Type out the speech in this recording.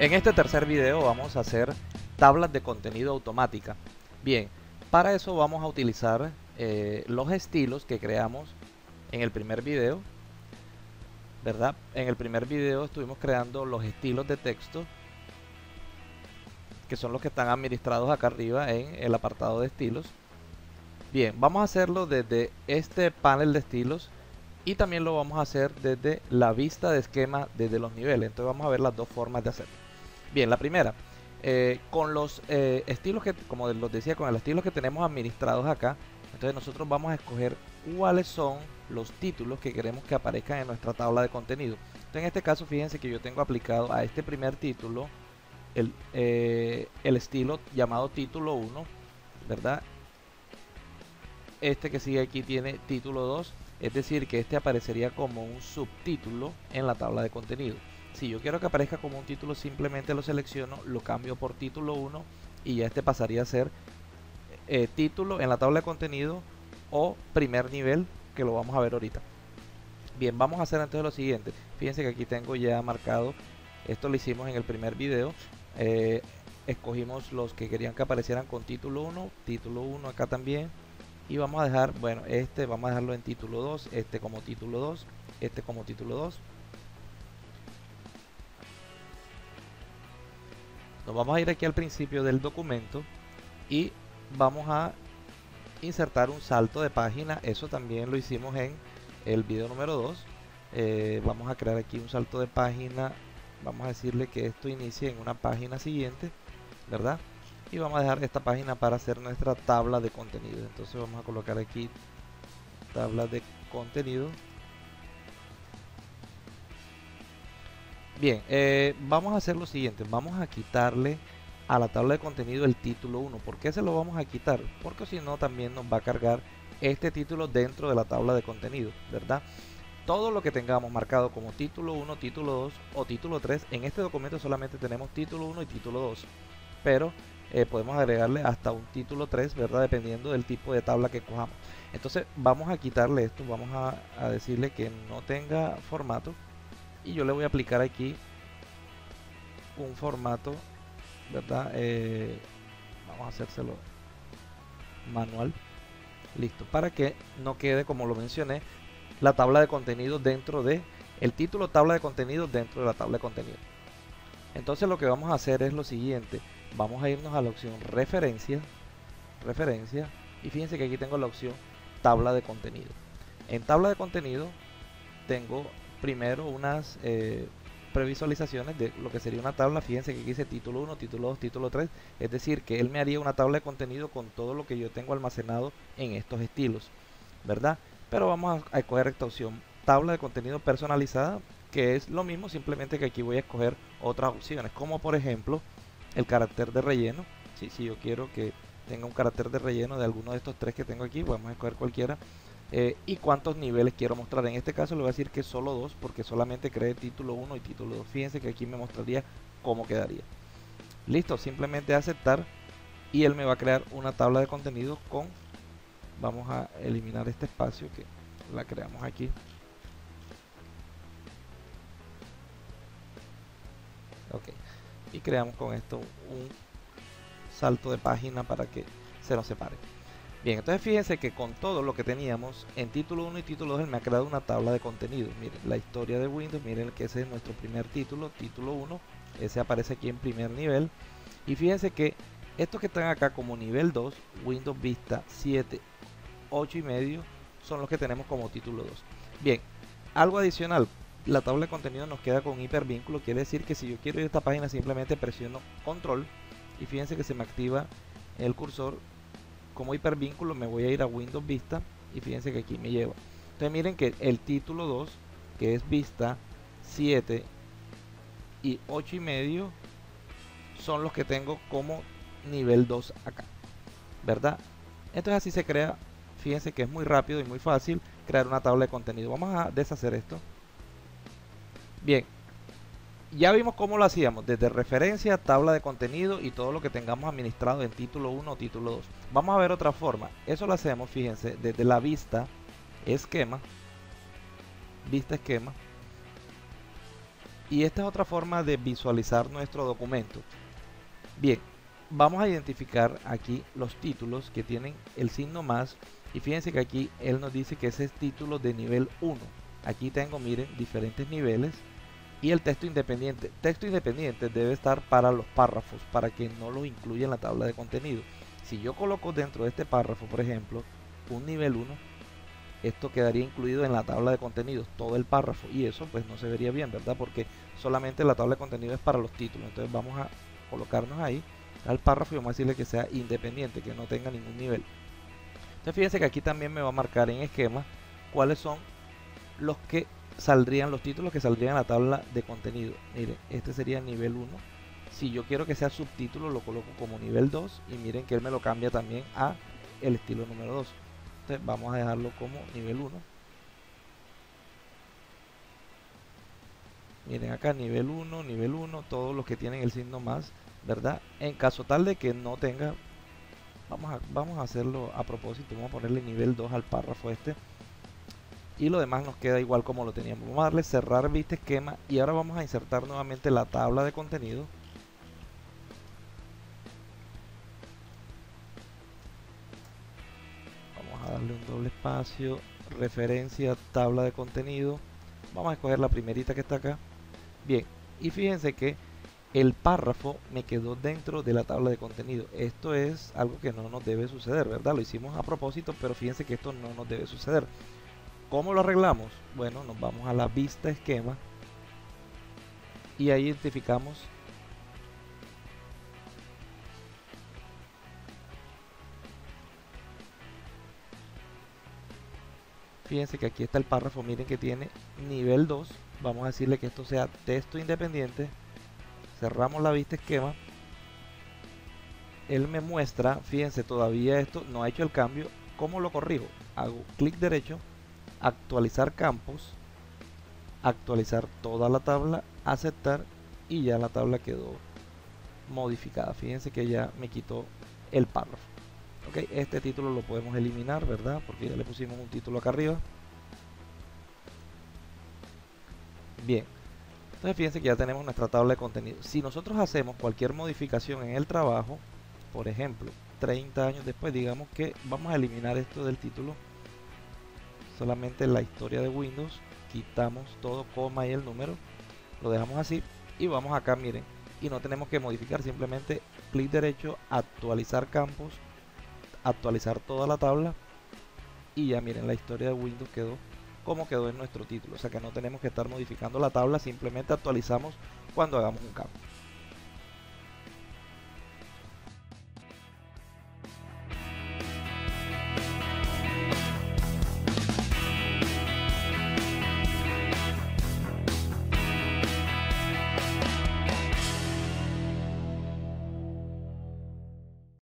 En este tercer video vamos a hacer tablas de contenido automática. Bien, para eso vamos a utilizar los estilos que creamos en el primer video, ¿verdad? En el primer video estuvimos creando los estilos de texto, que son los que están administrados acá arriba en el apartado de estilos. Bien, vamos a hacerlo desde este panel de estilos y también lo vamos a hacer desde la vista de esquema desde los niveles. Entonces vamos a ver las dos formas de hacerlo. Bien, la primera, con los estilos que, como los decía, con el estilo que tenemos administrados acá, entonces nosotros vamos a escoger cuáles son los títulos que queremos que aparezcan en nuestra tabla de contenido. Entonces en este caso fíjense que yo tengo aplicado a este primer título el estilo llamado título 1, ¿verdad? Este que sigue aquí tiene título 2, es decir que este aparecería como un subtítulo en la tabla de contenido. Si yo quiero que aparezca como un título, simplemente lo selecciono, lo cambio por título 1 y ya este pasaría a ser título en la tabla de contenido o primer nivel, que lo vamos a ver ahorita. Bien, vamos a hacer entonces lo siguiente. Fíjense que aquí tengo ya marcado, esto lo hicimos en el primer video. Escogimos los que querían que aparecieran con título 1 acá también. Y vamos a dejar, bueno, este vamos a dejarlo en título 2, este como título 2, este como título 2. Nos vamos a ir aquí al principio del documento y vamos a insertar un salto de página. Eso también lo hicimos en el video número 2. Vamos a crear aquí un salto de página. Vamos a decirle que esto inicie en una página siguiente, ¿verdad? Y vamos a dejar esta página para hacer nuestra tabla de contenido. Entonces vamos a colocar aquí tabla de contenido. Bien, vamos a hacer lo siguiente. Vamos a quitarle a la tabla de contenido el título 1. ¿Por qué se lo vamos a quitar? Porque si no también nos va a cargar este título dentro de la tabla de contenido, ¿verdad? Todo lo que tengamos marcado como título 1, título 2 o título 3, en este documento solamente tenemos título 1 y título 2, pero podemos agregarle hasta un título 3, ¿verdad? Dependiendo del tipo de tabla que cojamos. Entonces vamos a quitarle esto, vamos a decirle que no tenga formato y yo le voy a aplicar aquí un formato, ¿verdad? Vamos a hacérselo manual, listo, para que no quede, como lo mencioné, la tabla de contenido dentro de el título tabla de contenido dentro de la tabla de contenido. Entonces lo que vamos a hacer es lo siguiente, vamos a irnos a la opción referencia y fíjense que aquí tengo la opción tabla de contenido. En tabla de contenido tengo primero unas previsualizaciones de lo que sería una tabla. Fíjense que aquí dice título 1, título 2, título 3, es decir que él me haría una tabla de contenido con todo lo que yo tengo almacenado en estos estilos, ¿verdad? Pero vamos a escoger esta opción tabla de contenido personalizada, que es lo mismo, simplemente que aquí voy a escoger otras opciones, como por ejemplo el carácter de relleno. Si yo quiero que tenga un carácter de relleno de alguno de estos tres que tengo aquí, vamos a escoger cualquiera. Y cuántos niveles quiero mostrar. En este caso le voy a decir que solo 2, porque solamente creé título 1 y título 2. Fíjense que aquí me mostraría cómo quedaría. Listo, simplemente aceptar y él me va a crear una tabla de contenido con, vamos a eliminar este espacio que la creamos aquí. Ok, y creamos con esto un salto de página para que se nos separe. Bien, entonces fíjense que con todo lo que teníamos en título 1 y título 2, él me ha creado una tabla de contenido. Miren, la historia de Windows, miren que ese es nuestro primer título, título 1, ese aparece aquí en primer nivel. Y fíjense que estos que están acá como nivel 2, Windows Vista 7, 8 y medio, son los que tenemos como título 2. Bien, algo adicional, la tabla de contenido nos queda con hipervínculo, quiere decir que si yo quiero ir a esta página simplemente presiono control y fíjense que se me activa el cursor como hipervínculo. Me voy a ir a Windows Vista y fíjense que aquí me lleva. Entonces miren que el título 2, que es Vista 7 y 8 y medio, son los que tengo como nivel 2 acá, ¿verdad? Entonces así se crea. Fíjense que es muy rápido y muy fácil crear una tabla de contenido. Vamos a deshacer esto. Bien, ya vimos cómo lo hacíamos, desde referencia, tabla de contenido y todo lo que tengamos administrado en título 1 o título 2. Vamos a ver otra forma. Eso lo hacemos, fíjense, desde la vista esquema. Y esta es otra forma de visualizar nuestro documento. Bien, vamos a identificar aquí los títulos que tienen el signo más, y fíjense que aquí él nos dice que ese es título de nivel 1. Aquí tengo, miren, diferentes niveles. Y el texto independiente. Texto independiente debe estar para los párrafos, para que no los incluya en la tabla de contenido. Si yo coloco dentro de este párrafo, por ejemplo, un nivel 1, esto quedaría incluido en la tabla de contenidos, todo el párrafo, y eso pues no se vería bien, ¿verdad? Porque solamente la tabla de contenido es para los títulos. Entonces vamos a colocarnos ahí al párrafo y vamos a decirle que sea independiente, que no tenga ningún nivel. Entonces fíjense que aquí también me va a marcar en esquema cuáles son los que saldrían, los títulos que saldrían en la tabla de contenido. Miren, este sería nivel 1. Si yo quiero que sea subtítulo, lo coloco como nivel 2, y miren que él me lo cambia también a el estilo número 2. Entonces vamos a dejarlo como nivel 1. Miren acá, nivel 1, todos los que tienen el signo más, ¿verdad? En caso tal de que no tenga, vamos a hacerlo a propósito, vamos a ponerle nivel 2 al párrafo este, y lo demás nos queda igual como lo teníamos. Vamos a darle cerrar vista esquema, y ahora vamos a insertar nuevamente la tabla de contenido. Vamos a darle un doble espacio, referencia, tabla de contenido. Vamos a escoger la primerita que está acá. Bien, y fíjense que el párrafo me quedó dentro de la tabla de contenido. Esto es algo que no nos debe suceder, ¿verdad? Lo hicimos a propósito, pero fíjense que esto no nos debe suceder. ¿Cómo lo arreglamos? Bueno, nos vamos a la vista esquema y ahí identificamos fíjense que aquí está el párrafo, miren que tiene nivel 2. Vamos a decirle que esto sea texto independiente. Cerramos la vista esquema. Él me muestra, fíjense, todavía esto no ha hecho el cambio. ¿Cómo lo corrijo? Hago clic derecho, actualizar campos, actualizar toda la tabla, aceptar, y ya la tabla quedó modificada. Fíjense que ya me quitó el párrafo. Ok, este título lo podemos eliminar, ¿verdad? Porque ya le pusimos un título acá arriba. Bien, entonces fíjense que ya tenemos nuestra tabla de contenido. Si nosotros hacemos cualquier modificación en el trabajo, por ejemplo, 30 años después, digamos que vamos a eliminar esto del título, solamente la historia de Windows, quitamos todo, coma y el número, lo dejamos así, y vamos acá, miren, y no tenemos que modificar, simplemente clic derecho, actualizar campos, actualizar toda la tabla, y ya miren, la historia de Windows quedó como quedó en nuestro título. O sea que no tenemos que estar modificando la tabla, simplemente actualizamos cuando hagamos un cambio.